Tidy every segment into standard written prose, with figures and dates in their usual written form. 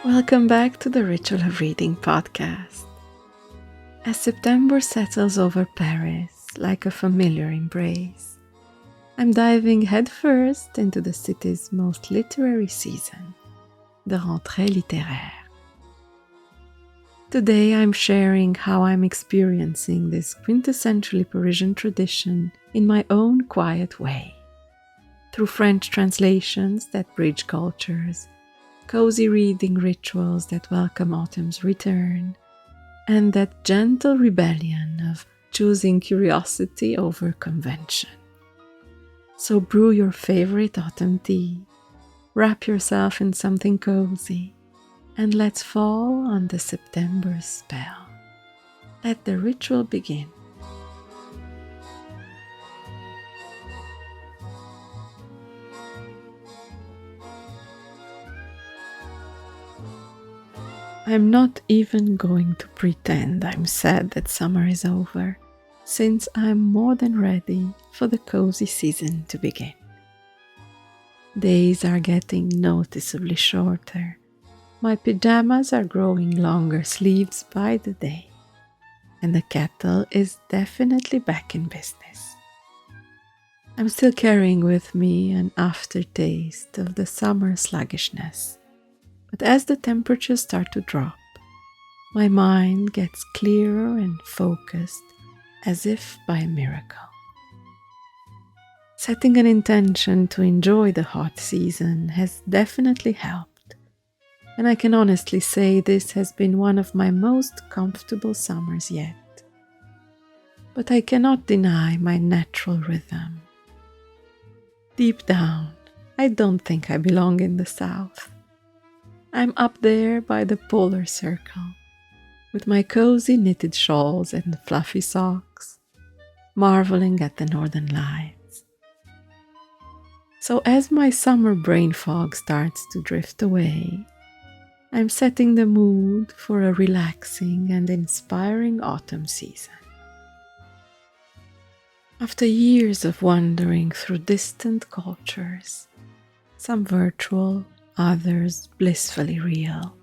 Welcome back to the Ritual of Reading podcast. As September settles over Paris like a familiar embrace, I'm diving headfirst into the city's most literary season, the Rentrée Littéraire. Today I'm sharing how I'm experiencing this quintessentially Parisian tradition in my own quiet way, through French translations that bridge cultures, cozy reading rituals that welcome autumn's return, and that gentle rebellion of choosing curiosity over convention. So brew your favorite autumn tea, wrap yourself in something cozy, and let's fall on the September spell. Let the ritual begin. I'm not even going to pretend I'm sad that summer is over, since I'm more than ready for the cozy season to begin. Days are getting noticeably shorter. My pajamas are growing longer sleeves by the day, and the kettle is definitely back in business. I'm still carrying with me an aftertaste of the summer sluggishness. But as the temperatures start to drop, my mind gets clearer and focused as if by a miracle. Setting an intention to enjoy the hot season has definitely helped, and I can honestly say this has been one of my most comfortable summers yet. But I cannot deny my natural rhythm. Deep down, I don't think I belong in the South. I'm up there by the polar circle, with my cozy knitted shawls and fluffy socks, marveling at the northern lights. So as my summer brain fog starts to drift away, I'm setting the mood for a relaxing and inspiring autumn season. After years of wandering through distant cultures, some virtual, others blissfully real,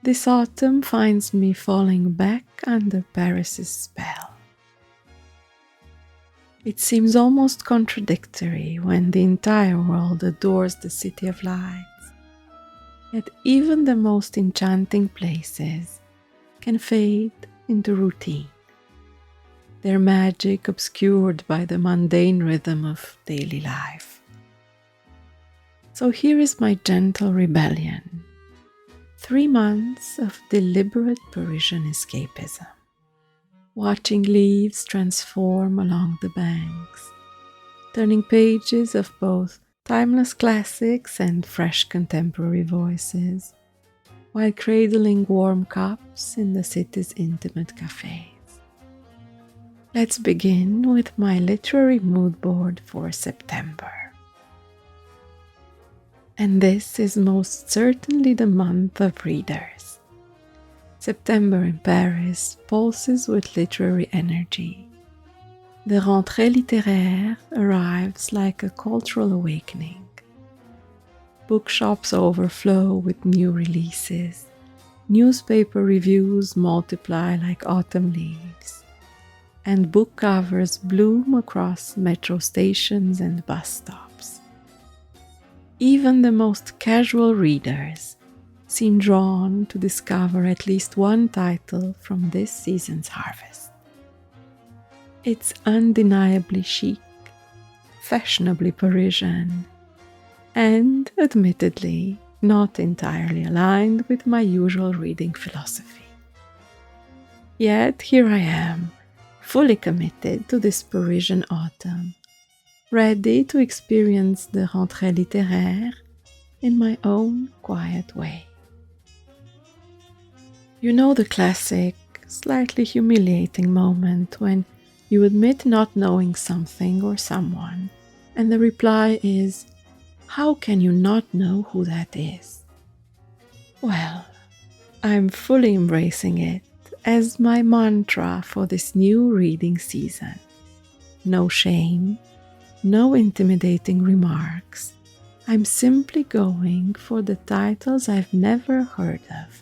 this autumn finds me falling back under Paris's spell. It seems almost contradictory when the entire world adores the city of lights, yet even the most enchanting places can fade into routine, their magic obscured by the mundane rhythm of daily life. So here is my gentle rebellion. 3 months of deliberate Parisian escapism, watching leaves transform along the banks, turning pages of both timeless classics and fresh contemporary voices, while cradling warm cups in the city's intimate cafes. Let's begin with my literary mood board for September. And this is most certainly the month of readers. September in Paris pulses with literary energy. The Rentrée Littéraire arrives like a cultural awakening. Bookshops overflow with new releases. Newspaper reviews multiply like autumn leaves. And book covers bloom across metro stations and bus stops. Even the most casual readers seem drawn to discover at least one title from this season's harvest. It's undeniably chic, fashionably Parisian, and admittedly not entirely aligned with my usual reading philosophy. Yet here I am, fully committed to this Parisian autumn, ready to experience the Rentrée Littéraire in my own quiet way. You know the classic, slightly humiliating moment when you admit not knowing something or someone, and the reply is, "How can you not know who that is?" Well, I'm fully embracing it as my mantra for this new reading season. No shame, no intimidating remarks, I'm simply going for the titles I've never heard of.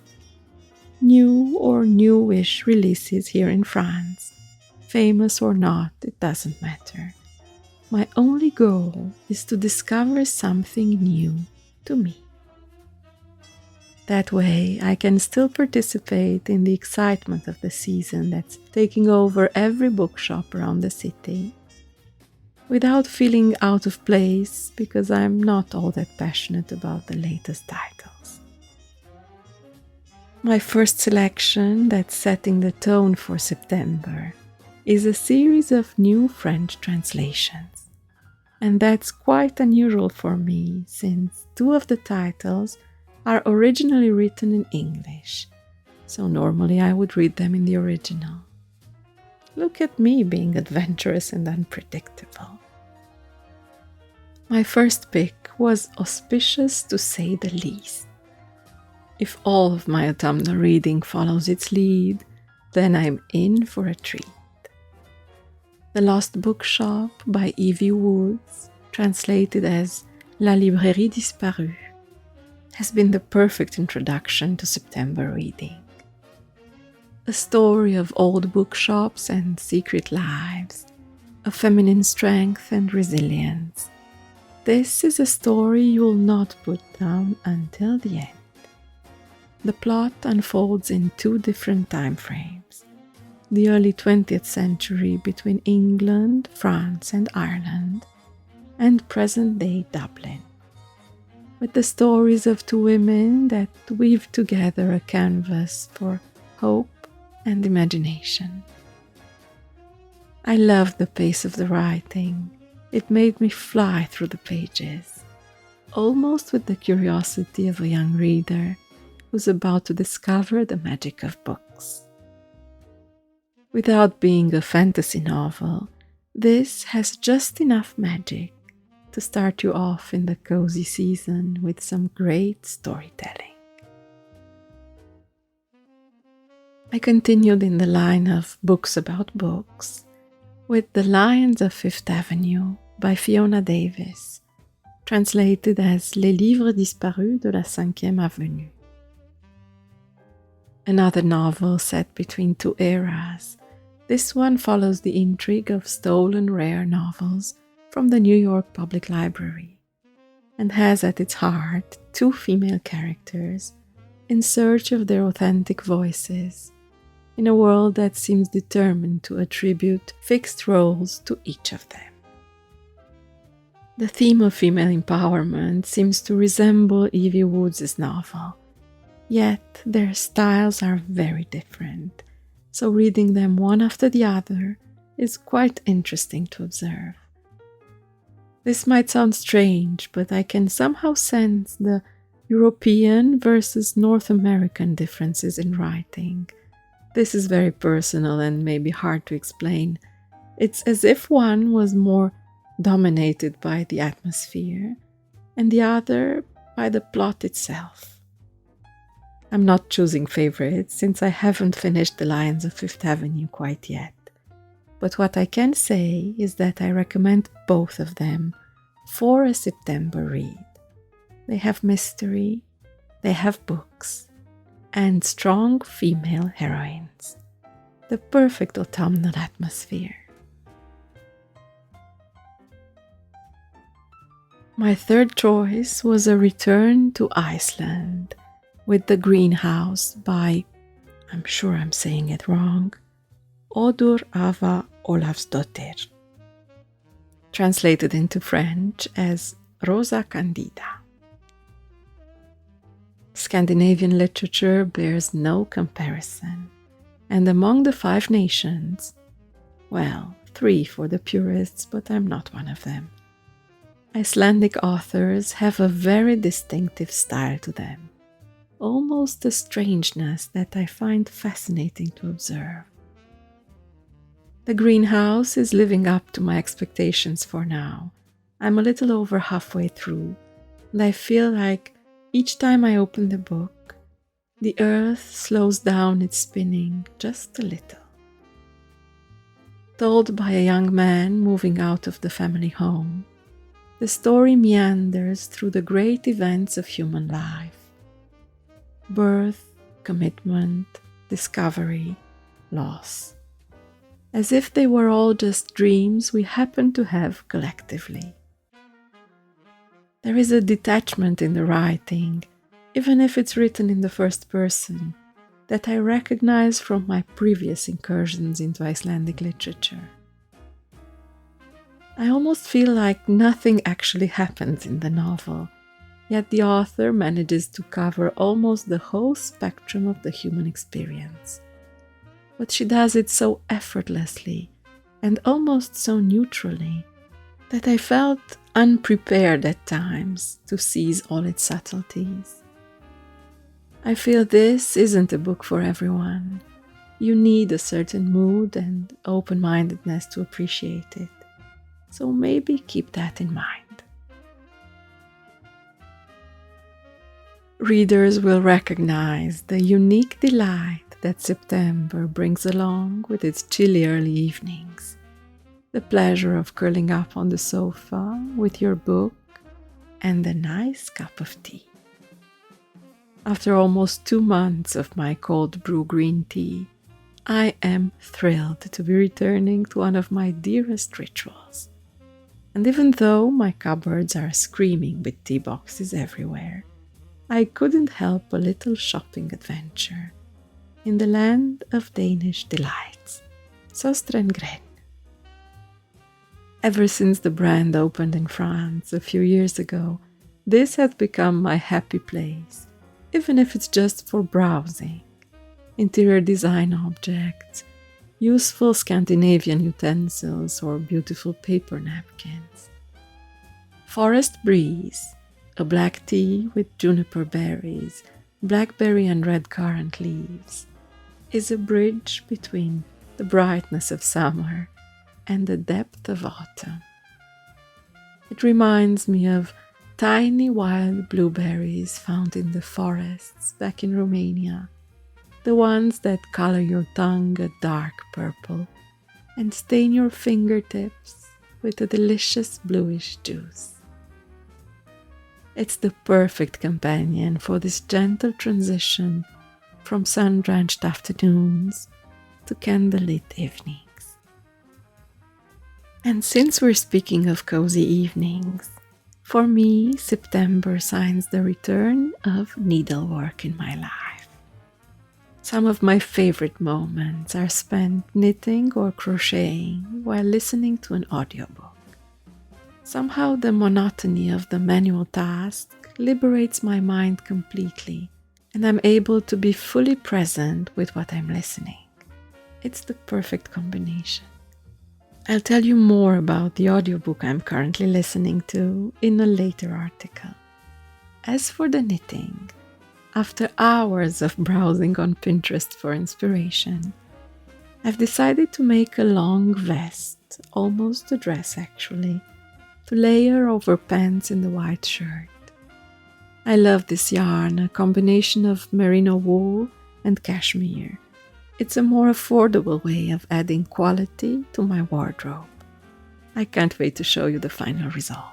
New or newish releases here in France. Famous or not, it doesn't matter. My only goal is to discover something new to me. That way, I can still participate in the excitement of the season that's taking over every bookshop around the city, without feeling out of place because I'm not all that passionate about the latest titles. My first selection that's setting the tone for September is a series of new French translations. And that's quite unusual for me, since two of the titles are originally written in English, so normally I would read them in the original. Look at me being adventurous and unpredictable. My first pick was auspicious to say the least. If all of my autumnal reading follows its lead, then I'm in for a treat. The Lost Bookshop by Evie Woods, translated as La Librairie Disparue, has been the perfect introduction to September reading. A story of old bookshops and secret lives, of feminine strength and resilience. This is a story you will not put down until the end. The plot unfolds in two different time frames. The early 20th century between England, France and Ireland, and present-day Dublin, with the stories of two women that weave together a canvas for hope and imagination. I loved the pace of the writing. It made me fly through the pages, almost with the curiosity of a young reader who's about to discover the magic of books. Without being a fantasy novel, this has just enough magic to start you off in the cozy season with some great storytelling. I continued in the line of books about books with The Lions of Fifth Avenue by Fiona Davis, translated as Les livres disparus de la 5e Avenue. Another novel set between two eras. This one follows the intrigue of stolen rare novels from the New York Public Library and has at its heart two female characters in search of their authentic voices in a world that seems determined to attribute fixed roles to each of them. The theme of female empowerment seems to resemble Evie Woods' novel, yet their styles are very different. So reading them one after the other is quite interesting to observe. This might sound strange, but I can somehow sense the European versus North American differences in writing. This is very personal and may be hard to explain. It's as if one was more dominated by the atmosphere and the other by the plot itself. I'm not choosing favorites since I haven't finished The Lions of Fifth Avenue quite yet. But what I can say is that I recommend both of them for a September read. They have mystery, they have books, and strong female heroines. The perfect autumnal atmosphere. My third choice was a return to Iceland with The Greenhouse by, I'm sure I'm saying it wrong, Odur Ava Olavsdottir, translated into French as Rosa Candida. Scandinavian literature bears no comparison, and among the 5 nations, well, 3 for the purists, but I'm not one of them, Icelandic authors have a very distinctive style to them, almost a strangeness that I find fascinating to observe. The Greenhouse is living up to my expectations for now. I'm a little over halfway through, and I feel like each time I open the book, the earth slows down its spinning just a little. Told by a young man moving out of the family home, the story meanders through the great events of human life: birth, commitment, discovery, loss, as if they were all just dreams we happen to have collectively. There is a detachment in the writing, even if it's written in the first person, that I recognize from my previous incursions into Icelandic literature. I almost feel like nothing actually happens in the novel, yet the author manages to cover almost the whole spectrum of the human experience. But she does it so effortlessly and almost so neutrally that I felt unprepared at times to seize all its subtleties. I feel this isn't a book for everyone. You need a certain mood and open-mindedness to appreciate it. So maybe keep that in mind. Readers will recognize the unique delight that September brings along with its chilly early evenings. The pleasure of curling up on the sofa with your book and a nice cup of tea. After almost 2 months of my cold brew green tea, I am thrilled to be returning to one of my dearest rituals. And even though my cupboards are screaming with tea boxes everywhere, I couldn't help a little shopping adventure in the land of Danish delights, Søstrene. Ever since the brand opened in France a few years ago, this has become my happy place, even if it's just for browsing. Interior design objects, useful Scandinavian utensils, or beautiful paper napkins. Forest breeze, a black tea with juniper berries, blackberry and red currant leaves, is a bridge between the brightness of summer and the depth of autumn. It reminds me of tiny wild blueberries found in the forests back in Romania, the ones that color your tongue a dark purple and stain your fingertips with a delicious bluish juice. It's the perfect companion for this gentle transition from sun-drenched afternoons to candlelit evenings. And since we're speaking of cozy evenings, for me, September signs the return of needlework in my life. Some of my favorite moments are spent knitting or crocheting while listening to an audiobook. Somehow the monotony of the manual task liberates my mind completely, and I'm able to be fully present with what I'm listening. It's the perfect combination. I'll tell you more about the audiobook I'm currently listening to in a later article. As for the knitting, after hours of browsing on Pinterest for inspiration, I've decided to make a long vest, almost a dress actually, to layer over pants in the white shirt. I love this yarn, a combination of merino wool and cashmere. It's a more affordable way of adding quality to my wardrobe. I can't wait to show you the final result.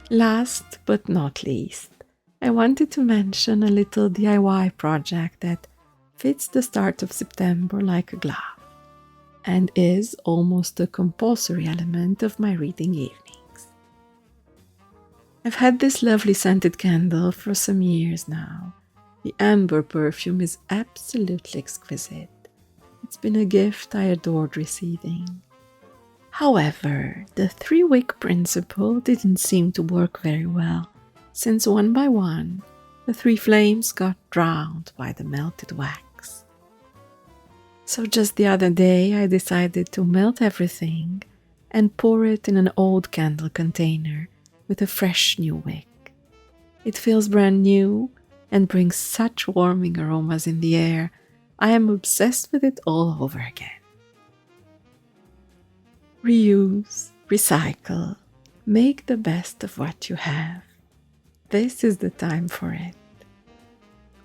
Last but not least, I wanted to mention a little DIY project that fits the start of September like a glove and is almost a compulsory element of my reading evenings. I've had this lovely scented candle for some years now. The amber perfume is absolutely exquisite. It's been a gift I adored receiving. However, the 3-wick principle didn't seem to work very well, since one by one, the 3 flames got drowned by the melted wax. So just the other day, I decided to melt everything and pour it in an old candle container with a fresh new wick. It feels brand new and brings such warming aromas in the air. I am obsessed with it all over again. Reuse, recycle, make the best of what you have. This is the time for it.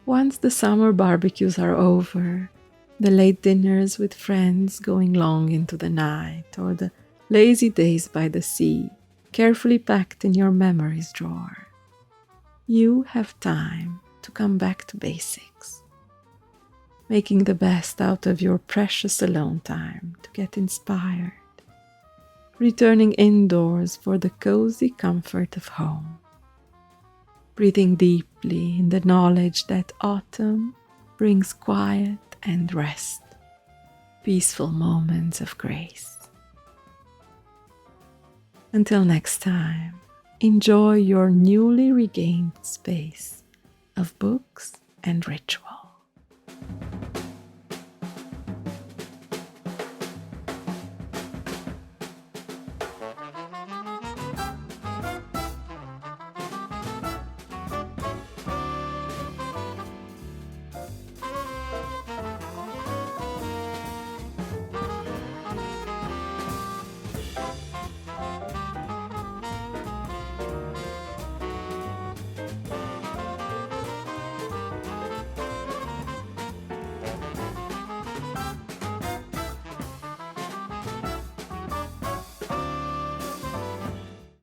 Once the summer barbecues are over, the late dinners with friends going long into the night, or the Lazy days by the sea, carefully packed in your memories drawer. You have time to come back to basics, making the best out of your precious alone time to get inspired, returning indoors for the cozy comfort of home, breathing deeply in the knowledge that autumn brings quiet and rest, peaceful moments of grace. Until next time, enjoy your newly regained space of books and ritual.